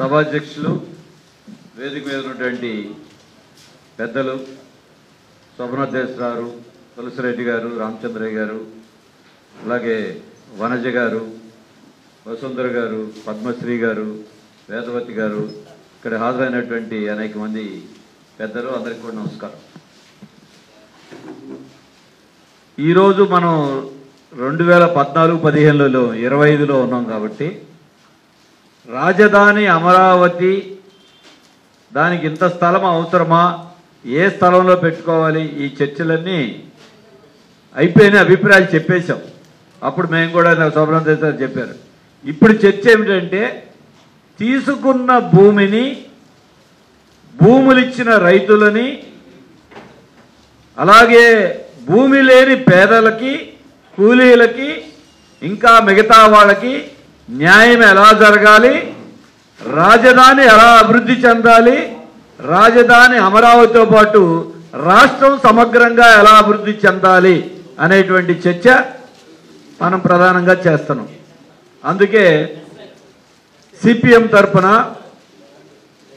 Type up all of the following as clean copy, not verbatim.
సభాధ్యక్షులు, వేదిక మీద ఉన్నటువంటి పెద్దలు, శోభనాథేశ్వరారు, తులసిరెడ్డి గారు, రామచంద్రయ్య గారు, అలాగే వనజ గారు, వసుంధర గారు, పద్మశ్రీ గారు, వేదవతి గారు, ఇక్కడ హాజరైనటువంటి అనేక మంది పెద్దలు, అందరికీ కూడా నమస్కారం. ఈరోజు మనం 2014-15లో 25లో ఉన్నాం కాబట్టి రాజధాని అమరావతి దానికి ఇంత స్థలం అవసరమా, ఏ స్థలంలో పెట్టుకోవాలి, ఈ చర్చలన్నీ అయిపోయిన అభిప్రాయాలు చెప్పేశాం. అప్పుడు మేము కూడా శోభనాథేశ్వర చెప్పారు. ఇప్పుడు చర్చ ఏమిటంటే తీసుకున్న భూమిని, భూములిచ్చిన రైతులని, అలాగే భూమి లేని పేదలకి, కూలీలకి, ఇంకా మిగతా వాళ్ళకి న్యాయం ఎలా జరగాలి, రాజధాని ఎలా అభివృద్ధి చెందాలి, రాజధాని అమరావతితో పాటు రాష్ట్రం సమగ్రంగా ఎలా అభివృద్ధి చెందాలి అనేటువంటి చర్చ మనం ప్రధానంగా చేస్తున్నాం. అందుకే సిపిఎం తరఫున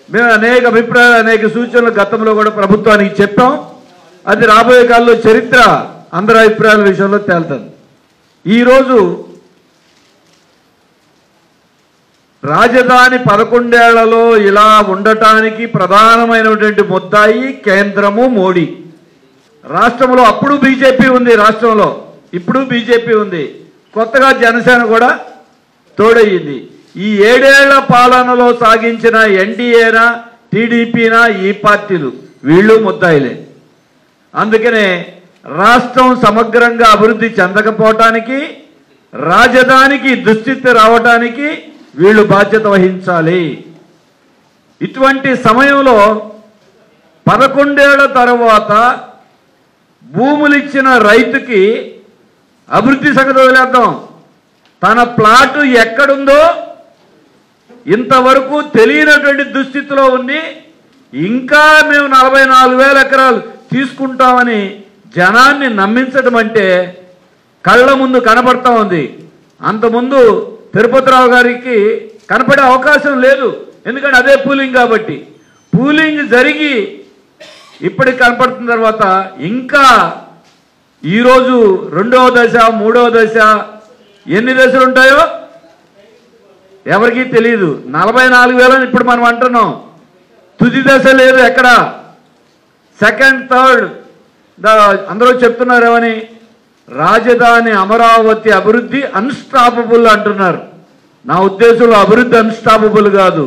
మేము అనేక అభిప్రాయాలు, అనేక సూచనలు గతంలో కూడా ప్రభుత్వానికి చెప్పాం. అది రాబోయే కాలంలో చరిత్ర అందరి అభిప్రాయాల విషయంలో తేలుతుంది. ఈరోజు రాజధాని 11 ఏళ్లలో ఇలా ఉండటానికి ప్రధానమైనటువంటి ముద్దాయి కేంద్రము, మోడీ. రాష్ట్రంలో అప్పుడు బీజేపీ ఉంది, రాష్ట్రంలో ఇప్పుడు బీజేపీ ఉంది, కొత్తగా జనసేన కూడా తోడయ్యింది. ఈ 7 ఏళ్ల పాలనలో సాగించిన ఎన్డీఏనా, టీడీపీనా, ఈ పార్టీలు వీళ్ళు ముద్దాయిలే. అందుకనే రాష్ట్రం సమగ్రంగా అభివృద్ధి చెందకపోవటానికి, రాజధానికి దుస్థితి రావటానికి వీళ్ళు బాధ్యత వహించాలి. ఇటువంటి సమయంలో 11 ఏళ్ల తర్వాత భూములిచ్చిన రైతుకి అభివృద్ధి సంగతి వదిలేద్దాం, తన ప్లాటు ఎక్కడుందో ఇంతవరకు తెలియనటువంటి దుస్థితిలో ఉంది. ఇంకా మేము 44,000 ఎకరాలు తీసుకుంటామని జనాన్ని నమ్మించడం అంటే కళ్ళ ముందు కనపడతా ఉంది. అంతకుముందు తిరుపతిరావు గారికి కనపడే అవకాశం లేదు, ఎందుకంటే అదే పూలింగ్ కాబట్టి. పూలింగ్ జరిగి ఇప్పటికి కనపడుతున్న తర్వాత ఇంకా ఈరోజు 2వ దశ, 3వ దశ, ఎన్ని దశలు ఉంటాయో ఎవరికీ తెలియదు. 44,000 ఇప్పుడు మనం అంటున్నాం, తుది దశ లేదు ఎక్కడ. సెకండ్, థర్డ్ అందరూ చెప్తున్నారు ఏమని, రాజధాని అమరావతి అభివృద్ధి అన్స్టాపబుల్ అంటున్నారు. నా ఉద్దేశంలో అభివృద్ధి అన్స్టాపబుల్ కాదు,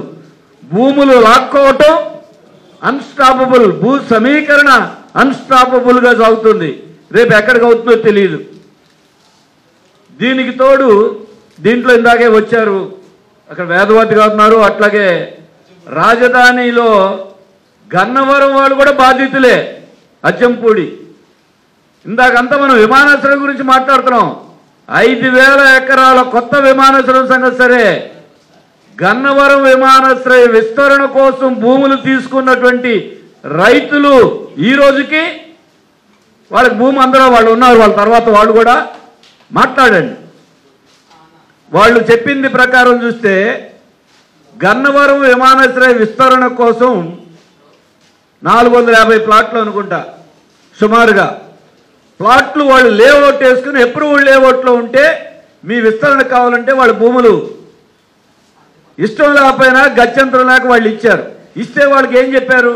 భూములు లాక్కోవటం అన్స్టాపబుల్, భూ సమీకరణ అన్స్టాపబుల్గా సాగుతుంది. రేపు ఎక్కడికి అవుతుందో తెలియదు. దీనికి తోడు దీంట్లో ఇందాకే వచ్చారు, అక్కడ వేదవతి గారు ఉన్నారు, అట్లాగే రాజధానిలో గన్నవరం వాళ్ళు కూడా బాధితులే, అచ్చంపూడి. ఇందాకంతా మనం విమానాశ్రయం గురించి మాట్లాడుతున్నాం. 5,000 ఎకరాల కొత్త విమానాశ్రయం సంగతి సరే, గన్నవరం విమానాశ్రయ విస్తరణ కోసం భూములు తీసుకున్నటువంటి రైతులు ఈ రోజుకి వాళ్ళకి భూమి అందరూ వాళ్ళు ఉన్నారు. వాళ్ళ తర్వాత వాళ్ళు కూడా మాట్లాడండి. వాళ్ళు చెప్పింది ప్రకారం చూస్తే గన్నవరం విమానాశ్రయ విస్తరణ కోసం 450 ప్లాట్లు అనుకుంటా సుమారుగా ప్లాట్లు వాళ్ళు లేఅవుట్ వేసుకుని, అప్రూవ్డ్ లేఅవుట్లో ఉంటే మీ విస్తరణ కావాలంటే వాళ్ళ భూములు ఇష్టం లేకపోయినా గత్యంతరం లేక వాళ్ళు ఇచ్చారు. ఇస్తే వాళ్ళకి ఏం చెప్పారు,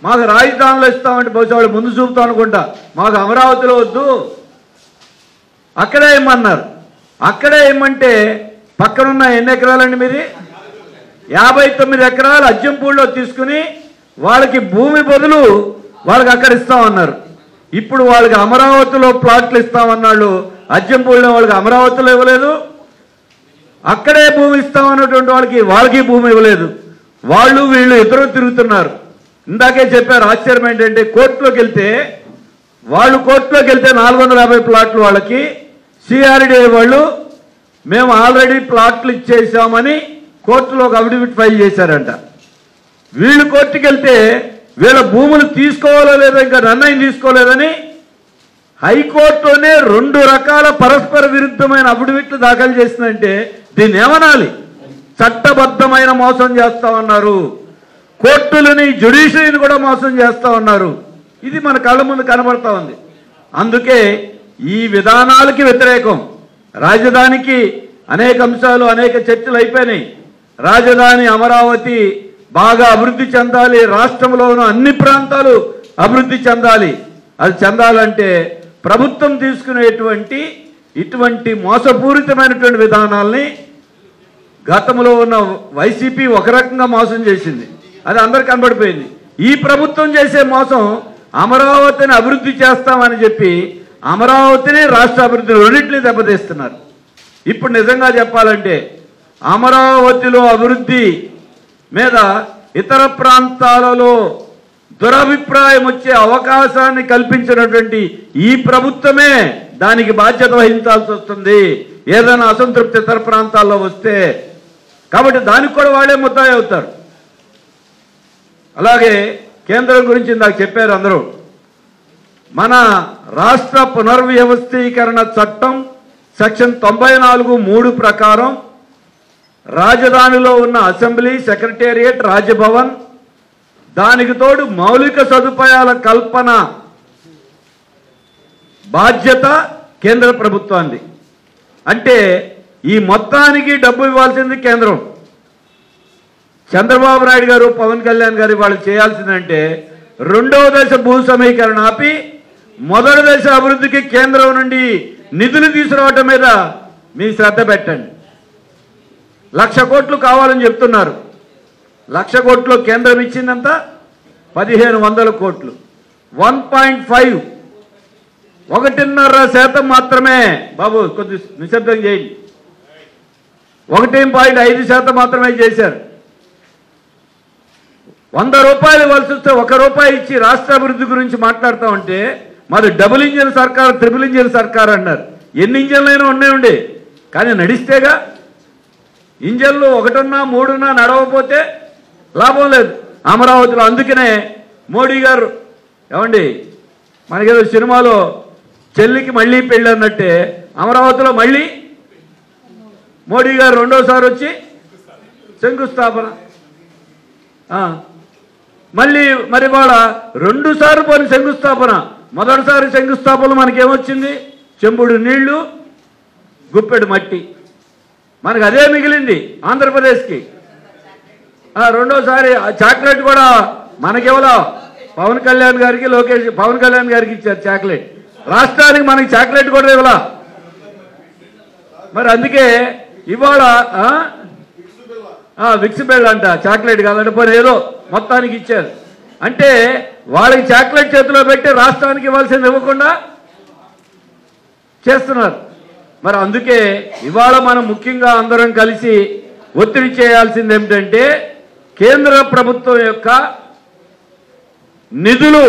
మాకు రాజధానిలో ఇస్తామంటే బహుశా వాళ్ళు ముందు చూపుతాం అనుకుంటా, మాకు అమరావతిలో వద్దు అక్కడే ఇమ్మన్నారు. అక్కడే ఇమ్మంటే పక్కనున్న ఎన్ని ఎకరాలండి మీది, 59 ఎకరాలు అజ్జంపూడిలో తీసుకుని వాళ్ళకి భూమి బదులు వాళ్ళకి అక్కడ ఇస్తామన్నారు. ఇప్పుడు వాళ్ళకి అమరావతిలో ప్లాట్లు ఇస్తామన్నాళ్ళు, అజ్జంపూడిలో వాళ్ళకి అమరావతిలో ఇవ్వలేదు, అక్కడే భూమి ఇస్తామన్నటువంటి వాళ్ళకి భూమి ఇవ్వలేదు. వాళ్ళు వీళ్ళు ఇద్దరు తిరుగుతున్నారు. ఇందాకే చెప్పారు, ఆశ్చర్యం ఏంటంటే కోర్టులోకి వెళ్తే 450 ప్లాట్లు వాళ్ళకి, సిఆర్డీఏ వాళ్ళు మేము ఆల్రెడీ ప్లాట్లు ఇచ్చేసామని కోర్టులో ఒక అఫిడవిట్ ఫైల్ చేశారంట. వీళ్ళు కోర్టుకి వెళ్తే వీళ్ళ భూములు తీసుకోవాలో లేదో ఇంకా నిర్ణయం తీసుకోలేదని హైకోర్టులోనే 2 రకాల పరస్పర విరుద్ధమైన అఫిడవిట్లు దాఖలు చేసిందంటే దీన్ని ఏమనాలి? చట్టబద్ధమైన మోసం చేస్తా ఉన్నారు. కోర్టులని, జ్యుడిషియరీని కూడా మోసం చేస్తా ఉన్నారు. ఇది మన కళ్ళ ముందు కనబడతా ఉంది. అందుకే ఈ విధానాలకి వ్యతిరేకం. రాజధానికి అనేక అంశాలు, అనేక చర్చలు అయిపోయినాయి. రాజధాని అమరావతి బాగా అభివృద్ధి చెందాలి, రాష్ట్రంలో ఉన్న అన్ని ప్రాంతాలు అభివృద్ధి చెందాలి. అది చెందాలంటే ప్రభుత్వం తీసుకునేటువంటి ఇటువంటి మోసపూరితమైనటువంటి విధానాల్ని గతంలో ఉన్న వైసీపీ ఒక రకంగా మోసం చేసింది. అది అందరు కనబడిపోయింది. ఈ ప్రభుత్వం చేసే మోసం అమరావతిని అభివృద్ధి చేస్తామని చెప్పి అమరావతిని, రాష్ట్ర అభివృద్ధిని రెండింటినీ దెబ్బతీస్తున్నారు. ఇప్పుడు నిజంగా చెప్పాలంటే అమరావతిలో అభివృద్ధి మీద ఇతర ప్రాంతాలలో దురభిప్రాయం వచ్చే అవకాశాన్ని కల్పించినటువంటి ఈ ప్రభుత్వమే దానికి బాధ్యత వహించాల్సి వస్తుంది, ఏదైనా అసంతృప్తి ఇతర ప్రాంతాల్లో వస్తే. కాబట్టి దానికి కూడా వాళ్ళే ముద్దాయి అవుతారు. అలాగే కేంద్రం గురించి నాకు చెప్పారు అందరూ. మన రాష్ట్ర పునర్వ్యవస్థీకరణ చట్టం సెక్షన్ 94(3) ప్రకారం రాజధానిలో ఉన్న అసెంబ్లీ, సెక్రటేరియట్, రాజ్భవన్, దానికి తోడు మౌలిక సదుపాయాల కల్పన బాధ్యత కేంద్ర ప్రభుత్వానికి. అంటే ఈ మొత్తానికి డబ్బు ఇవ్వాల్సింది కేంద్రం. చంద్రబాబు నాయుడు గారు, పవన్ కళ్యాణ్ గారు వాళ్ళు చేయాల్సిందంటే రెండవ దశ భూ సమీకరణ ఆపి మొదటి దశ అభివృద్ధికి కేంద్రం నుండి నిధులు తీసుకురావటం మీద మీ శ్రద్ధ పెట్టండి. 1,00,000 కోట్లు కావాలని చెప్తున్నారు. 1,00,000 కోట్లు కేంద్రం ఇచ్చిందంత 1,500 కోట్లు. 1.5 1.5% మాత్రమే. బాబు కొద్ది నిశ్శబ్దం చేయండి. 1.5% మాత్రమే చేశారు. 100 రూపాయలు ఇవ్వాల్సి వస్తే 1 రూపాయి ఇచ్చి రాష్ట్ర అభివృద్ధి గురించి మాట్లాడుతూ ఉంటే మాది డబుల్ ఇంజిన్ సర్కార్, ట్రిపుల్ ఇంజిన్ సర్కార్ అన్నారు. ఎన్ని ఇంజన్లైనా ఉండే కానీ నడిస్తేగా. ఇంజన్లు 1 ఉన్నా 3 ఉన్నా నడవకపోతే లాభం లేదు అమరావతిలో. అందుకనే మోడీ గారు ఏమండి మనకేదో సినిమాలో చెల్లికి మళ్ళీ పెళ్ళి అన్నట్టే అమరావతిలో మళ్ళీ మోడీ గారు రెండోసారి వచ్చి శంకుస్థాపన. మళ్ళీ మరి వాళ్ళ 2 సార్లు పోయిన శంకుస్థాపన. మొదటిసారి శంకుస్థాపన మనకేమొచ్చింది? చెంబుడు నీళ్లు, గుప్పెడు మట్టి. మనకు అదే మిగిలింది ఆంధ్రప్రదేశ్కి. రెండోసారి చాక్లెట్ కూడా మనకెవరో పవన్ కళ్యాణ్ గారికి, పవన్ కళ్యాణ్ గారికి ఇచ్చారు చాక్లెట్. రాష్ట్రానికి మనకి చాక్లెట్ కూడా ఇవ్వాల. మరి అందుకే ఇవాళ విక్స్ బెల్ అంట, చాక్లెట్ కాదంటే పోనీ ఏదో మొత్తానికి ఇచ్చారు. అంటే వాళ్ళకి చాక్లెట్ చేతిలో పెట్టి రాష్ట్రానికి ఇవ్వాల్సింది ఇవ్వకుండా చేస్తున్నారు. మరి అందుకే ఇవాళ మనం ముఖ్యంగా అందరం కలిసి ఒత్తిడి చేయాల్సింది ఏమిటంటే కేంద్ర ప్రభుత్వం యొక్క నిధులు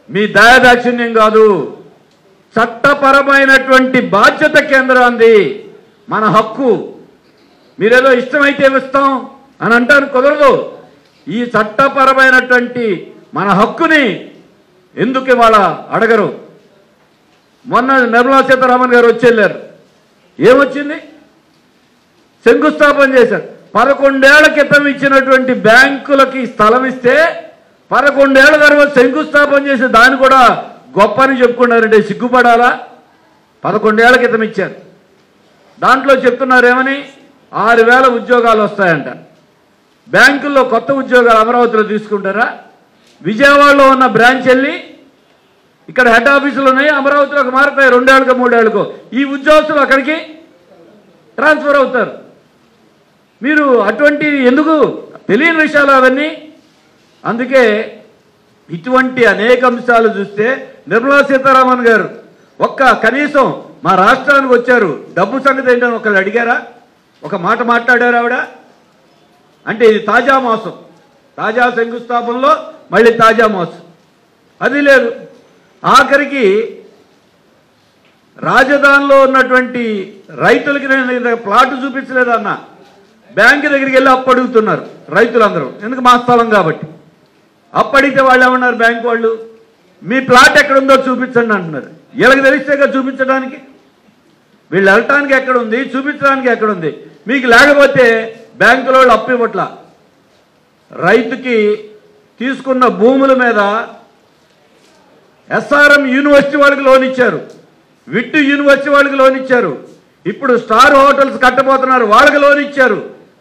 మీ దయాదాక్షిణ్యం కాదు, చట్టపరమైనటువంటి బాధ్యత కేంద్రాంది, మన హక్కు. మీరేదో ఇష్టమైతే ఇస్తాం అని అంటాను, కుదరదు. ఈ చట్టపరమైనటువంటి మన హక్కుని ఎందుకు ఇవాళ అడగరు? మొన్న నిర్మలా సీతారామన్ గారు వచ్చి వెళ్ళారు. ఏమొచ్చింది? శంకుస్థాపన చేశారు. 11 ఏళ్ల క్రితం ఇచ్చినటువంటి బ్యాంకులకి స్థలం ఇస్తే 11 ఏళ్ల తర్వాత శంకుస్థాపన చేసి దాన్ని కూడా గొప్ప అని చెప్పుకున్నారంటే సిగ్గుపడాలా? 11 ఏళ్ల క్రితం ఇచ్చారు. దాంట్లో చెప్తున్నారు ఏమని? 6,000 ఉద్యోగాలు వస్తాయంట. బ్యాంకుల్లో కొత్త ఉద్యోగాలు అమరావతిలో తీసుకుంటారా? విజయవాడలో ఉన్న బ్రాంచ్ వెళ్ళి ఇక్కడ హెడ్ ఆఫీసులు ఉన్నాయి, అమరావతిలోకి మారుతాయి 2 ఏళ్ళకో 3 ఏళ్ళకో. ఈ ఉద్యోగస్తులు అక్కడికి ట్రాన్స్ఫర్ అవుతారు. మీరు అటువంటి ఎందుకు తెలియని విషయాలు అవన్నీ. అందుకే ఇటువంటి అనేక అంశాలు చూస్తే నిర్మలా సీతారామన్ గారు కనీసం మా రాష్ట్రానికి వచ్చారు, డబ్బు సంగతి ఏంటని ఒకళ్ళు అడిగారా? ఒక మాట మాట్లాడారు ఆవిడ? అంటే ఇది తాజా మోసం. తాజా శంకుస్థాపనలో మళ్ళీ తాజా మోసం. అది లేదు. ఆఖరికి రాజధానిలో ఉన్నటువంటి రైతులకి నేను ప్లాట్ చూపించలేదన్న, బ్యాంకు దగ్గరికి వెళ్ళి అప్పు అడుగుతున్నారు రైతులందరూ. ఎందుకు? మా స్థలం కాబట్టి. అప్పడిగితే వాళ్ళు ఏమన్నారు? బ్యాంకు వాళ్ళు మీ ప్లాట్ ఎక్కడుందో చూపించండి అంటున్నారు. వీళ్ళకి తెలిస్తేగా చూపించడానికి. వీళ్ళు వెళ్ళటానికి ఎక్కడుంది, చూపించడానికి ఎక్కడుంది? మీకు లేకపోతే బ్యాంకులో అప్పు ఇవ్వట్ల. రైతుకి తీసుకున్న భూముల మీద ఎస్ఆర్ఎం యూనివర్సిటీ వాళ్ళకి లోన్ ఇచ్చారు, విట్టు యూనివర్సిటీ వాళ్ళకి లోన్ ఇచ్చారు, ఇప్పుడు స్టార్ హోటల్స్ కట్టబోతున్నారు వాళ్ళకి లోన్ ఇచ్చారు,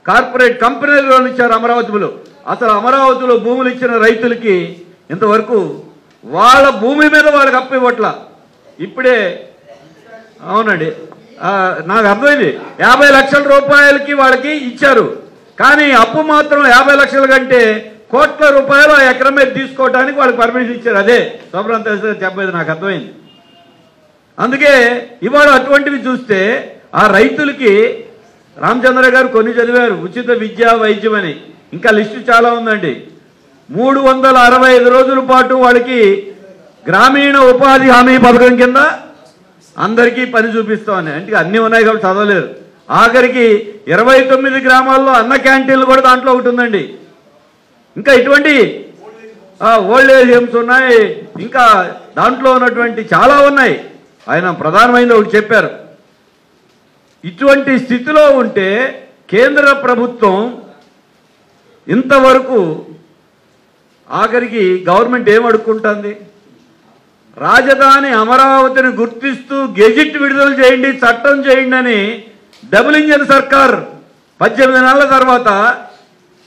కార్పొరేట్ కంపెనీలకు లోన్ ఇచ్చారు అమరావతిలో. అసలు అమరావతిలో భూములు ఇచ్చిన రైతులకి ఇంతవరకు వాళ్ళ భూమి మీద వాళ్ళకి అప్పు ఇవ్వట్ల. ఇప్పుడే అవునండి, నాకు అర్థమైంది, 50 లక్షల రూపాయలకి వాళ్ళకి ఇచ్చారు, కానీ అప్పు మాత్రం 50 లక్షల కంటే కోట్ల రూపాయలు ఆ ఎకరం మీద తీసుకోవడానికి వాళ్ళకి పర్మిషన్ ఇచ్చారు. అదే శుభ్రం తెలిసి చెప్పేది, నాకు అర్థమైంది. అందుకే ఇవాళ అటువంటివి చూస్తే ఆ రైతులకి రామచంద్ర గారు కొన్ని చదివారు, ఉచిత విద్యా వైద్యం అని, ఇంకా లిస్టు చాలా ఉందండి. 365 రోజుల పాటు వాళ్ళకి గ్రామీణ ఉపాధి హామీ పథకం కింద అందరికీ పని చూపిస్తామని. అంటే అన్నీ ఉన్నాయి కాబట్టి చదవలేరు. ఆఖరికి 29 గ్రామాల్లో అన్న క్యాంటీన్లు కూడా దాంట్లో ఒకటి ఉందండి. ఇంకా ఇటువంటి ఓల్డ్ ఏజ్ హోమ్స్ ఉన్నాయి, ఇంకా దాంట్లో ఉన్నటువంటి చాలా ఉన్నాయి. ఆయన ప్రధానమైనది ఒకటి చెప్పారు. ఇటువంటి స్థితిలో ఉంటే కేంద్ర ప్రభుత్వం ఇంతవరకు ఆఖరికి గవర్నమెంట్ ఏం అడుక్కుంటుంది? రాజధాని అమరావతిని గుర్తిస్తూ గెజిట్ విడుదల చేయండి, చట్టం చేయండి అని డబుల్ ఇంజన్ సర్కార్ 18 నెలల తర్వాత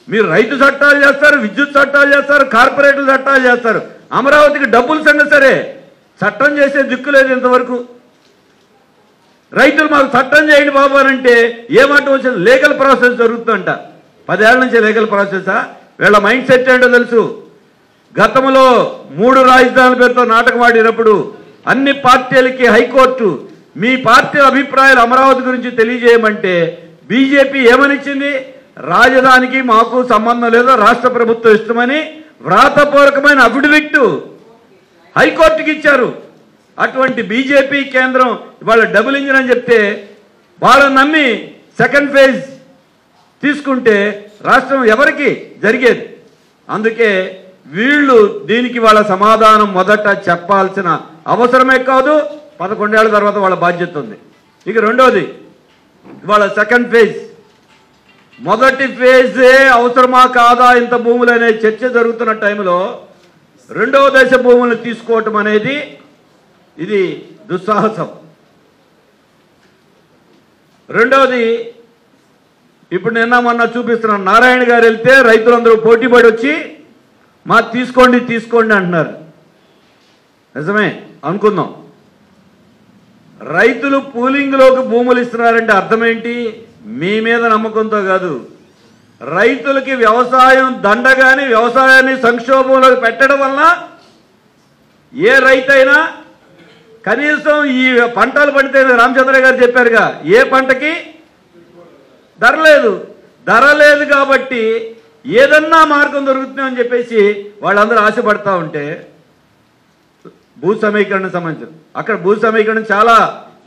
మీరు రైతు చట్టాలు చేస్తారు, విద్యుత్ చట్టాలు చేస్తారు, కార్పొరేట్ల చట్టాలు చేస్తారు. అమరావతికి డబ్బులు సంగతి సరే, చట్టం చేసే దిక్కు లేదు ఇంతవరకు. రైతులు మాకు చట్టం చేయండి బాబు అని అంటే ఏమాట వచ్చింది, లీగల్ ప్రాసెస్ జరుగుతుందంట. 10 ఏళ్ల నుంచి లీగల్ ప్రాసెసా? వీళ్ళ మైండ్ సెట్ ఏంటో తెలుసు. గతంలో 3 రాజధానుల పేరుతో నాటకం ఆడినప్పుడు అన్ని పార్టీలకి హైకోర్టు మీ పార్టీ అభిప్రాయాలు అమరావతి గురించి తెలియజేయమంటే బీజేపీ ఏమనిచ్చింది? రాజధానికి మాకు సంబంధం లేదు, రాష్ట్ర ప్రభుత్వం ఇష్టమని వ్రాతపూర్వకమైన అఫిడవిట్ హైకోర్టుకి ఇచ్చారు. అటువంటి బీజేపీ కేంద్రం ఇవాళ డబుల్ ఇంజిన్ అని చెప్తే వాళ్ళని నమ్మి సెకండ్ ఫేజ్ తీసుకుంటే రాష్ట్రం ఎవరికి జరిగేది? అందుకే వీళ్ళు దీనికి వాళ్ళ సమాధానం మొదట చెప్పాల్సిన అవసరమే కాదు, 11 ఏళ్ల తర్వాత వాళ్ళ బాధ్యత ఉంది. ఇక రెండోది, ఇవాళ సెకండ్ ఫేజ్, మొదటి ఫేజే అవసరమా కాదా ఇంత భూములు అనే చర్చ జరుగుతున్న టైంలో రెండవ దశ భూములను తీసుకోవటం అనేది ఇది దుస్సాహసం. రెండవది, ఇప్పుడు నిన్న మొన్న చూపిస్తున్నాను, నారాయణ గారు వెళ్తే రైతులందరూ పోటీపడి వచ్చి మా తీసుకోండి తీసుకోండి అంటున్నారు. నిజమే అనుకుందాం. రైతులు పూలింగ్లోకి భూములు ఇస్తున్నారంటే అర్థం ఏంటి? మీ మీద నమ్మకంతో కాదు, రైతులకి వ్యవసాయం దండగాని వ్యవసాయాన్ని సంక్షోభంలోకి పెట్టడం వలన ఏ రైతైనా కనీసం ఈ పంటలు పండితే రామచంద్ర గారు చెప్పారుగా, ఏ పంటకి ధర లేదు కాబట్టి ఏదన్నా మార్గం దొరుకుతుందని చెప్పేసి వాళ్ళందరూ ఆశపడతా ఉంటే భూ సమీకరణ సంబంధించి అక్కడ భూ సమీకరణ చాలా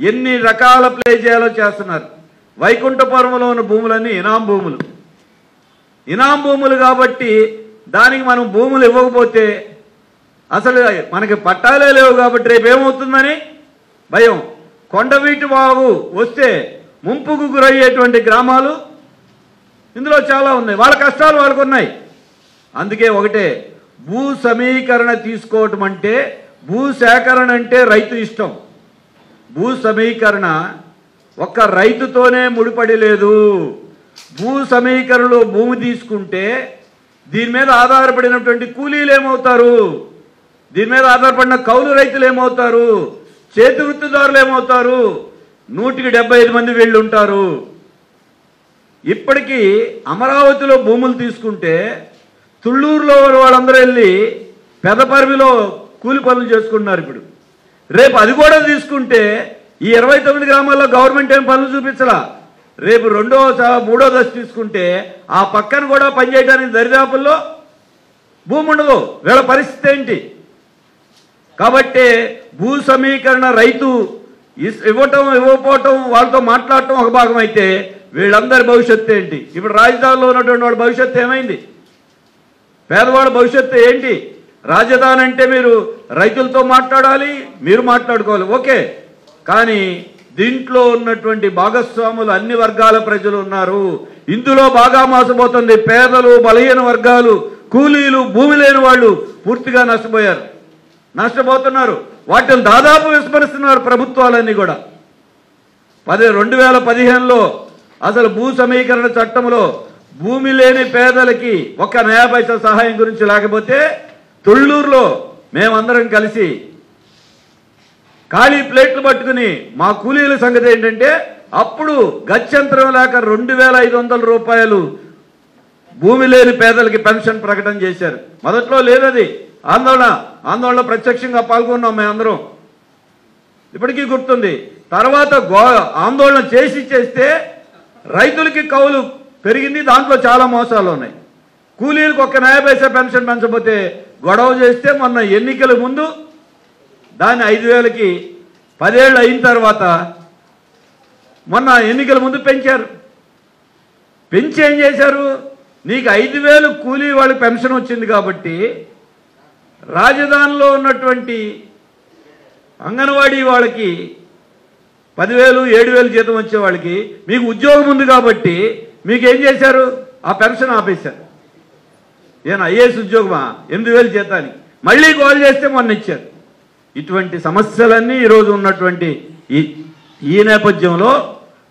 ఎన్ని రకాల ప్లే చేయాలో చేస్తున్నారు. వైకుంఠపురంలో ఉన్న భూములన్నీ ఇనాం భూములు కాబట్టి దానికి మనం భూములు ఇవ్వకపోతే అసలు మనకి పట్టాలే లేవు కాబట్టి రేపు ఏమవుతుందని భయం. కొండవీటి వాగు వస్తే ముంపుకు గురయ్యేటువంటి గ్రామాలు ఇందులో చాలా ఉన్నాయి, వాళ్ళ కష్టాలు వాళ్ళకు ఉన్నాయి. అందుకే ఒకటే, భూ సమీకరణ తీసుకోవటం అంటే, భూ సేకరణ అంటే రైతు ఇష్టం. భూ సమీకరణ ఒక్క రైతుతోనే ముడిపడి లేదు. భూ సమీకరణలో భూమి తీసుకుంటే దీని మీద ఆధారపడినటువంటి కూలీలు ఏమవుతారు, దీని మీద ఆధారపడిన కౌలు రైతులు ఏమవుతారు, చేతి వృత్తిదారులు ఏమవుతారు, 175 మంది వీళ్ళు ఉంటారు. ఇప్పటికీ అమరావతిలో భూములు తీసుకుంటే తుళ్ళూరులో వాళ్ళందరూ వెళ్ళి పెదపర్విలో కూలి పనులు చేసుకుంటున్నారు. ఇప్పుడు రేపు అది కూడా తీసుకుంటే ఈ 29 గ్రామాల్లో గవర్నమెంట్ ఏం పనులు చూపించలా. రేపు మూడో దశ తీసుకుంటే ఆ పక్కన కూడా పనిచేయడానికి దరిదాపుల్లో భూమి ఉండదు. వీళ్ళ పరిస్థితి ఏంటి? కాబట్టి భూ సమీకరణ రైతు ఇవ్వకపోవటం వాళ్ళతో మాట్లాడటం ఒక భాగం అయితే వీళ్ళందరి భవిష్యత్తు ఏంటి? ఇప్పుడు రాజధానిలో ఉన్నటువంటి వాడి భవిష్యత్తు ఏమైంది? పేదవాడి భవిష్యత్తు ఏంటి? రాజధాని అంటే మీరు రైతులతో మాట్లాడాలి, మీరు మాట్లాడుకోవాలి, ఓకే. కానీ దీంట్లో ఉన్నటువంటి భాగస్వాములు అన్ని వర్గాల ప్రజలు ఉన్నారు. ఇందులో బాగా మోసపోతుంది పేదలు, బలహీన వర్గాలు, కూలీలు, భూమి లేని వాళ్ళు పూర్తిగా నష్టపోతున్నారు. వాటిని దాదాపు విస్మరిస్తున్నారు ప్రభుత్వాలన్నీ కూడా. 2015లో అసలు భూ సమీకరణ చట్టంలో భూమి లేని పేదలకి ఒక్క నయా పైసా సహాయం గురించి లేకపోతే తొళ్ళూరులో మేమందరం కలిసి ఖాళీ ప్లేట్లు పట్టుకుని మా కూలీల సంగతి ఏంటంటే అప్పుడు గత్యంతరం లేక 2500 రూపాయలు భూమి లేని పేదలకి పెన్షన్ ప్రకటన చేశారు. మొదట్లో లేదది. ఆందోళన ప్రత్యక్షంగా పాల్గొన్నాం మేమందరం, ఇప్పటికీ గుర్తుంది. తర్వాత ఆందోళన చేస్తే రైతులకి కౌలు పెరిగింది, దాంట్లో చాలా మోసాలు ఉన్నాయి. కూలీలకు ఒక్క నయా పైసా పెన్షన్ పెంచకపోతే గొడవ చేస్తే మొన్న ఎన్నికల ముందు దాన్ని 5000కి 10 ఏళ్ళు అయిన తర్వాత మొన్న ఎన్నికల ముందు పెంచారు. పెంచి ఏం చేశారు, నీకు 5000 కూలీ వాళ్ళకి పెన్షన్ వచ్చింది కాబట్టి రాజధానిలో ఉన్నటువంటి అంగన్వాడీ వాళ్ళకి 10,000 7,000 జీతం వచ్చే వాళ్ళకి మీకు ఉద్యోగం ఉంది కాబట్టి మీకు ఏం చేశారు, ఆ పెన్షన్ ఆపేశారు. ఏనా ఐఏఎస్ ఉద్యోగమా 8,000 జీతానికి మళ్ళీ కాల్ చేస్తే మొన్న ఇచ్చారు. ఇటువంటి సమస్యలన్నీ ఈరోజు ఉన్నటువంటి ఈ నేపథ్యంలో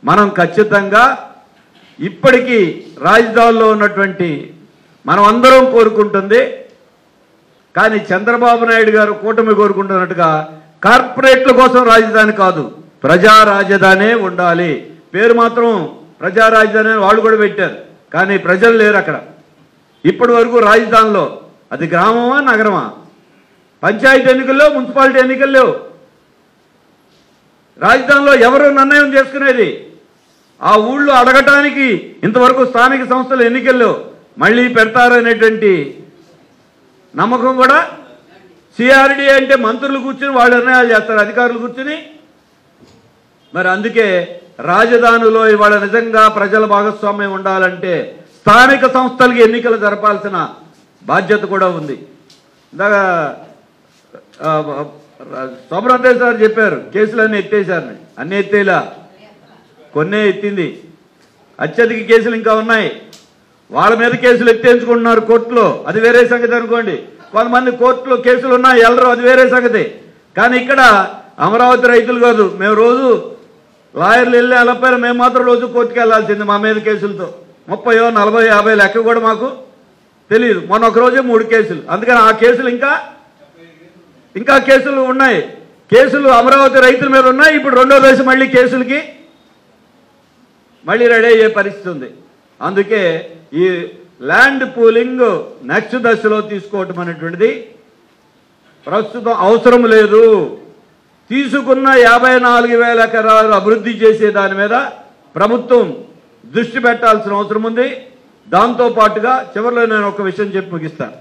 మనం ఖచ్చితంగా ఇప్పటికీ రాజధానిలో ఉన్నటువంటి మనం అందరం కోరుకుంటుంది, కానీ చంద్రబాబు నాయుడు గారు కూటమి కోరుకుంటున్నట్టుగా కార్పొరేట్ల కోసం రాజధాని కాదు, ప్రజా రాజధానే ఉండాలి. పేరు మాత్రం ప్రజా రాజధాని వాళ్ళు కూడా పెట్టారు, కానీ ప్రజలు లేరు అక్కడ. ఇప్పటి వరకు రాజధానిలో అది గ్రామమా నగరమా, పంచాయతీ ఎన్నికల్లో మున్సిపాలిటీ ఎన్నికల్లో రాజధానిలో ఎవరు నిర్ణయం చేసుకునేది? ఆ ఊళ్ళో అడగటానికి ఇంతవరకు స్థానిక సంస్థల ఎన్నికల్లో మళ్ళీ పెడతారనేటువంటి నమ్మకం కూడా సిఆర్డీ అంటే మంత్రులు కూర్చుని వాళ్ళు నిర్ణయాలు చేస్తారు, అధికారులు కూర్చుని. మరి అందుకే రాజధానిలో ఇవాళ నిజంగా ప్రజల భాగస్వామ్యం ఉండాలంటే స్థానిక సంస్థలకి ఎన్నికలు జరపాల్సిన బాధ్యత కూడా ఉంది. ఇందాక శోభనాథ్ సార్ చెప్పారు కేసులన్నీ ఎత్తేసారని. అన్నీ ఎత్తేలా, కొన్నే ఎత్తింది. అత్యధిక కేసులు ఇంకా ఉన్నాయి. వాళ్ళ మీద కేసులు ఎత్తేయించుకుంటున్నారు కోర్టులో, అది వేరే సంగతి అనుకోండి. కొంతమంది కోర్టులో కేసులు ఉన్నాయి ఎల్లరూ, అది వేరే సంగతి. కానీ ఇక్కడ అమరావతి రైతులు కాదు, మేము రోజు లాయర్లు వెళ్ళి వెళ్ళపోయినా మేము మాత్రం రోజు కోర్టుకు వెళ్లాల్సింది మా మీద కేసులతో. 30, 40, 50 లెక్క కూడా మాకు తెలియదు. మొన్న ఒక రోజే 3 కేసులు. అందుకని ఆ కేసులు ఇంకా కేసులు ఉన్నాయి. కేసులు అమరావతి రైతుల మీద ఉన్నాయి. ఇప్పుడు రెండో దశ మళ్ళీ కేసులకి మళ్ళీ రెడీ అయ్యే పరిస్థితి ఉంది. అందుకే ఈ ల్యాండ్ పూలింగ్ నెక్స్ట్ దశలో తీసుకోవటం అనేటువంటిది ప్రస్తుతం అవసరం లేదు. తీసుకున్న 54,000 ఎకరాలు అభివృద్ధి చేసే దాని మీద ప్రభుత్వం దృష్టి పెట్టాల్సిన అవసరం ఉంది. దాంతోపాటుగా చివరిలో నేను ఒక విషయం చెప్పి ముగిస్తాను.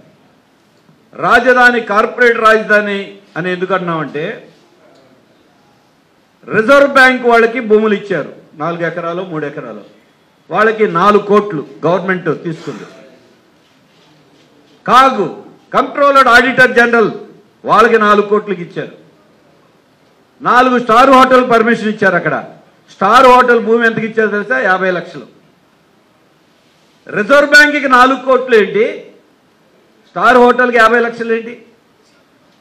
రాజధాని కార్పొరేట్ రాజధాని అని ఎందుకు అన్నామంటే రిజర్వ్ బ్యాంక్ వాళ్ళకి భూములు ఇచ్చారు, 4 ఎకరాలు 3 ఎకరాలు. వాళ్ళకి 4 కోట్లు గవర్నమెంట్ తీసుకుంది. కాగు కంట్రోలర్డ్ ఆడిటర్ జనరల్ వాళ్ళకి 4 కోట్లకి ఇచ్చారు. 4 స్టార్ హోటల్ పర్మిషన్ ఇచ్చారు. అక్కడ స్టార్ హోటల్ భూమి ఎంతకి ఇచ్చారు తెలుసా? 50 లక్షలు. రిజర్వ్ బ్యాంక్కి 4 కోట్లు ఏంటి, స్టార్ హోటల్కి 50 లక్షలు ఏంటి?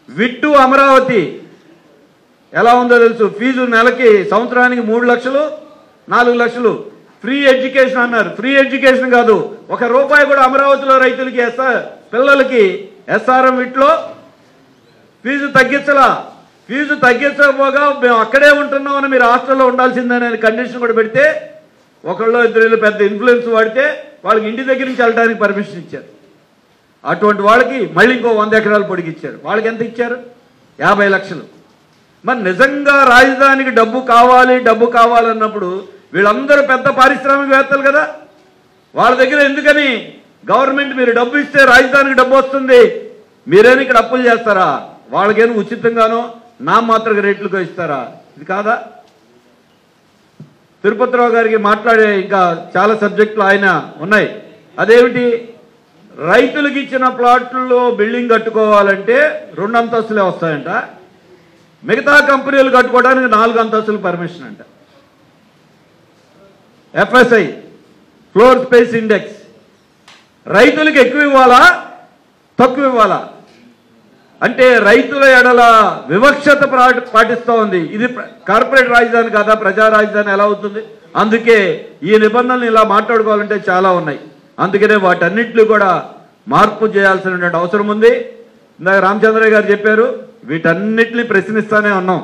విట్టు అమరావతి ఎలా ఉందో తెలుసు. ఫీజు నెలకి సంవత్సరానికి 3 లక్షలు 4 లక్షలు. ఫ్రీ ఎడ్యుకేషన్ అన్నారు. ఫ్రీ ఎడ్యుకేషన్ కాదు, ₹1 కూడా అమరావతిలో రైతులకి పిల్లలకి ఎస్ఆర్ఎం విట్లో ఫీజు తగ్గించలా. ఫీజు తగ్గించకపోగా మేము అక్కడే ఉంటున్నామని మీరు హాస్టల్లో ఉండాల్సిందనే కండిషన్ కూడా పెడితే 1-2 పెద్ద ఇన్ఫ్లుయెన్స్ వాడితే వాళ్ళకి ఇంటి దగ్గర నుంచి వెళ్ళడానికి పర్మిషన్ ఇచ్చారు. అటువంటి వాళ్ళకి మళ్ళీ ఇంకో 100 ఎకరాలు పొడిగిచ్చారు. వాళ్ళకి ఎంత ఇచ్చారు? 50 లక్షలు. మరి నిజంగా రాజధానికి డబ్బు కావాలన్నప్పుడు వీళ్ళందరూ పెద్ద పారిశ్రామికవేత్తలు కదా, వాళ్ళ దగ్గర ఎందుకని గవర్నమెంట్ మీరు డబ్బు ఇస్తే రాజధానికి డబ్బు వస్తుంది, మీరేమి ఇక్కడ అప్పులు చేస్తారా? వాళ్ళకేమో ఉచితంగానో నామమాత్రక రేట్లుగా ఇస్తారా? ఇది కాదా? తిరుపతిరావు గారికి మాట్లాడే ఇంకా చాలా సబ్జెక్టులు ఆయన ఉన్నాయి. అదేమిటి, రైతులకు ఇచ్చిన ప్లాట్లలో బిల్డింగ్ కట్టుకోవాలంటే 2 అంతస్తులే వస్తాయంట, మిగతా కంపెనీలు కట్టుకోవడానికి 4 అంతస్తులు పర్మిషన్ అంట. FSI ఫ్లోర్ స్పేస్ ఇండెక్స్ రైతులకు ఎక్కువ ఇవ్వాలా తక్కువ ఇవ్వాలా అంటే రైతుల ఎడల వివక్షత పాటిస్తూ ఉంది. ఇది కార్పొరేట్ రాజధాని కాదా, ప్రజా రాజధాని ఎలా అవుతుంది? అందుకే ఈ నిబంధనలు ఇలా మాట్లాడుకోవాలంటే చాలా ఉన్నాయి. అందుకనే వాటన్నిటిని కూడా మార్పు చేయాల్సినటువంటి అవసరం ఉంది. ఇందాక రామచంద్రయ్య గారు చెప్పారు, వీటన్నిటిని ప్రశ్నిస్తానే ఉన్నాం.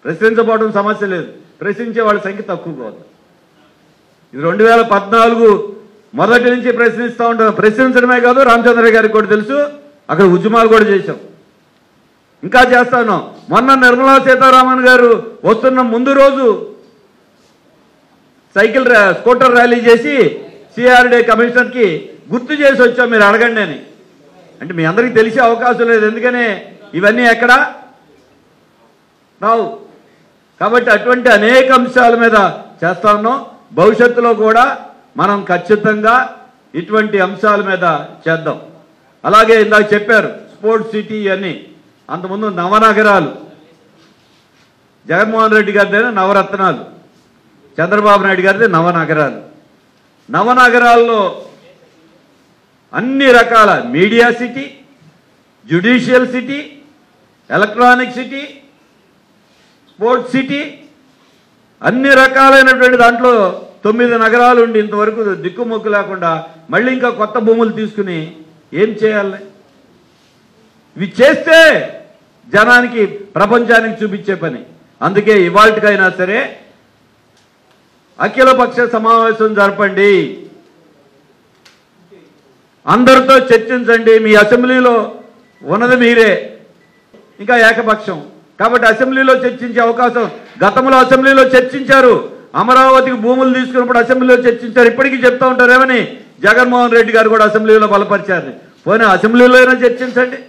ప్రశ్నించబోవడం సమస్య లేదు, ప్రశ్నించే వాళ్ళ సంఖ్య తక్కువ ఉంది. ఇది 2014 మొదటి నుంచి ప్రశ్నిస్తూ ఉంటాం. ప్రశ్నించడమే కాదు, రామచంద్రయ్య గారికి కూడా తెలుసు, అక్కడ ఉద్యమాలు కూడా చేశాం, ఇంకా చేస్తా ఉన్నాం. మొన్న నిర్మలా సీతారామన్ గారు వస్తున్న ముందు రోజు స్కూటర్ ర్యాలీ చేసి CRDA కమిషనర్కి గుర్తు చేసి వచ్చాం, మీరు అడగండి అని. అంటే మీ అందరికీ తెలిసే అవకాశం లేదు, ఎందుకనే ఇవన్నీ ఎక్కడ రావు. కాబట్టి అటువంటి అనేక అంశాల మీద చేస్తా ఉన్నాం. భవిష్యత్తులో కూడా మనం ఖచ్చితంగా ఇటువంటి అంశాల మీద చేద్దాం. అలాగే ఇందాక చెప్పారు స్పోర్ట్స్ సిటీ అని, అంతకుముందు నవనగరాలు, జగన్మోహన్ రెడ్డి గారిదే నవరత్నాలు, చంద్రబాబు నాయుడు గారిదే నవనగరాలు. నవనగరాల్లో అన్ని రకాల media city, judicial city, electronic city, sports city, అన్ని రకాలైనటువంటి దాంట్లో 9 నగరాలు ఉండి ఇంతవరకు దిక్కుమొక్కు లేకుండా మళ్ళీ ఇంకా కొత్త భూములు తీసుకుని ఏం చేయాలి? ఇవి చేస్తే జనానికి, ప్రపంచానికి చూపించే పని. అందుకే ఇవాళకైనా సరే అఖిలపక్ష సమావేశం జరపండి, అందరితో చర్చించండి. మీ అసెంబ్లీలో ఉన్నది మీరే, ఇంకా ఏకపక్షం. కాబట్టి అసెంబ్లీలో చర్చించే అవకాశం, గతంలో అసెంబ్లీలో చర్చించారు, అమరావతికి భూములు తీసుకున్నప్పుడు అసెంబ్లీలో చర్చించారు. ఇప్పటికీ చెప్తా ఉంటారేమని జగన్మోహన్ రెడ్డి గారు కూడా అసెంబ్లీలో బలపరిచారు. పోయినా అసెంబ్లీలో అయినా చర్చించండి.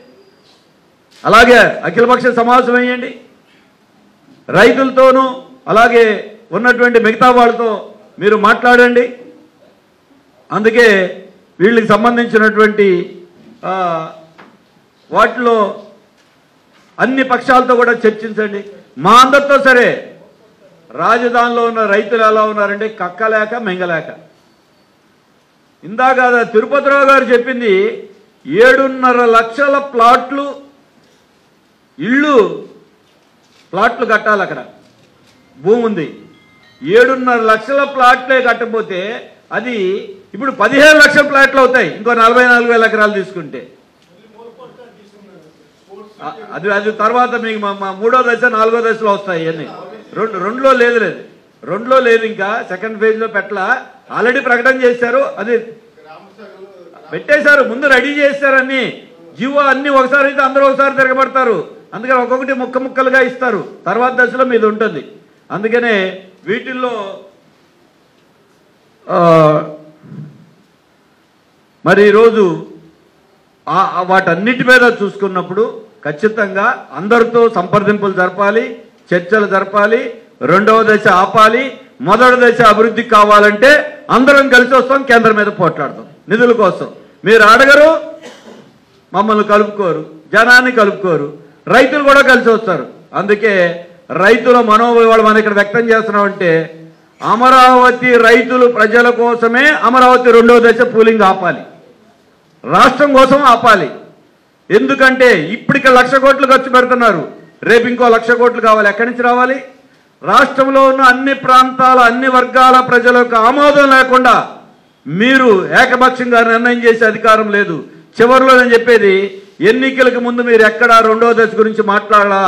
అలాగే అఖిలపక్ష సమావేశం వేయండి, రైతులతోనూ అలాగే ఉన్నటువంటి మిగతా వాళ్ళతో మీరు మాట్లాడండి. అందుకే వీళ్ళకి సంబంధించినటువంటి వాటిలో అన్ని పక్షాలతో కూడా చర్చించండి. మా అందరితో సరే. రాజధానిలో ఉన్న రైతులు ఎలా ఉన్నారంటే కక్కలేక మెంగలేక. ఇందాక తిరుపతిరావు గారు చెప్పింది 7.5 లక్షల ప్లాట్లు, ప్లాట్లు కట్టాలి. అక్కడ భూమి ఉంది. 7.5 లక్షల ప్లాట్లే కట్టకపోతే అది ఇప్పుడు 15 లక్షల ప్లాట్లు అవుతాయి, ఇంకో 44,000 ఎకరాలు తీసుకుంటే. అది తర్వాత మీకు మూడో దశ, 4వ దశలో వస్తాయి. ఇవన్నీ రెండులో లేదు, ఇంకా సెకండ్ ఫేజ్ లో పెట్టలా. ఆల్రెడీ ప్రకటన చేశారు, అది పెట్టేశారు, ముందు రెడీ చేశారు. అన్ని జీవో అన్ని ఒకసారి అయితే అందరూ ఒకసారి తిరగబడతారు. అందుకని ఒక్కొక్కటి ముక్కలుగా ఇస్తారు. తర్వాత దశలో మీది ఉంటుంది. అందుకనే వీటిల్లో మరి ఈరోజు వాటన్నిటి మీద చూసుకున్నప్పుడు ఖచ్చితంగా అందరితో సంప్రదింపులు జరపాలి, చర్చలు జరపాలి. 2వ దశ ఆపాలి. మొదటి దశ అభివృద్ధికి కావాలంటే అందరం కలిసి వస్తాం, కేంద్రం మీద పోట్లాడతాం నిధుల కోసం. మీరు అడగరు, మమ్మల్ని కలుపుకోరు, జనాన్ని కలుపుకోరు, రైతులు కూడా కలిసి వస్తారు. అందుకే రైతుల మనోభావాలు మనం ఇక్కడ వ్యక్తం చేస్తున్నామంటే అమరావతి రైతులు ప్రజల కోసమే అమరావతి 2వ దశ పూలింగ్ ఆపాలి, రాష్ట్రం కోసం ఆపాలి. ఎందుకంటే ఇప్పటికే 1,00,000 కోట్లు ఖర్చు పెడుతున్నారు, రేపు ఇంకో 1,00,000 కోట్లు కావాలి. ఎక్కడి నుంచి రావాలి? రాష్ట్రంలో ఉన్న అన్ని ప్రాంతాల, అన్ని వర్గాల ప్రజలకు ఆమోదం లేకుండా మీరు ఏకపక్షంగా నిర్ణయం చేసే అధికారం లేదు. చివరిలో నేను చెప్పేది, ఎన్నికలకు ముందు మీరు ఎక్కడ 2వ దశ గురించి మాట్లాడాలా?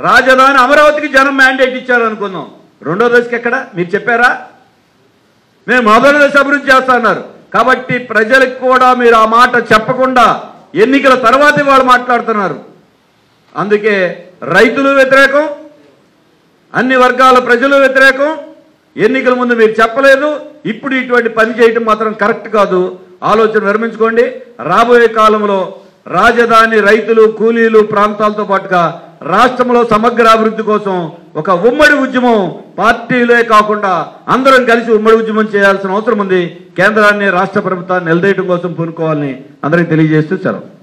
రాజధాని అమరావతికి జనం మ్యాండేట్ ఇచ్చారు అనుకుందాం, 2వ దశకి ఎక్కడ మీరు చెప్పారా? మేము మొదటి దశ అభివృద్ధి చేస్తున్నారు. కాబట్టి ప్రజలకు కూడా మీరు ఆ మాట చెప్పకుండా ఎన్నికల తర్వాతే వాళ్ళు మాట్లాడుతున్నారు. అందుకే రైతులు వ్యతిరేకం, అన్ని వర్గాల ప్రజలు వ్యతిరేకం. ఎన్నికల ముందు మీరు చెప్పలేదు, ఇప్పుడు ఇటువంటి పని చేయటం మాత్రం కరెక్ట్ కాదు. ఆలోచన విరమించుకోండి. రాబోయే కాలంలో రాజధాని, రైతులు, కూలీలు ప్రాంతాలతో పాటుగా రాష్ట్రంలో సమగ్ర అభివృద్ధి కోసం ఒక ఉమ్మడి ఉద్యమం, పార్టీలే కాకుండా అందరం కలిసి ఉమ్మడి ఉద్యమం చేయాల్సిన అవసరం ఉంది. కేంద్రాన్ని, రాష్ట్ర ప్రభుత్వాన్ని నిలదీయడం కోసం పూనుకోవాలని అందరికీ తెలియజేస్తూ సెలవు.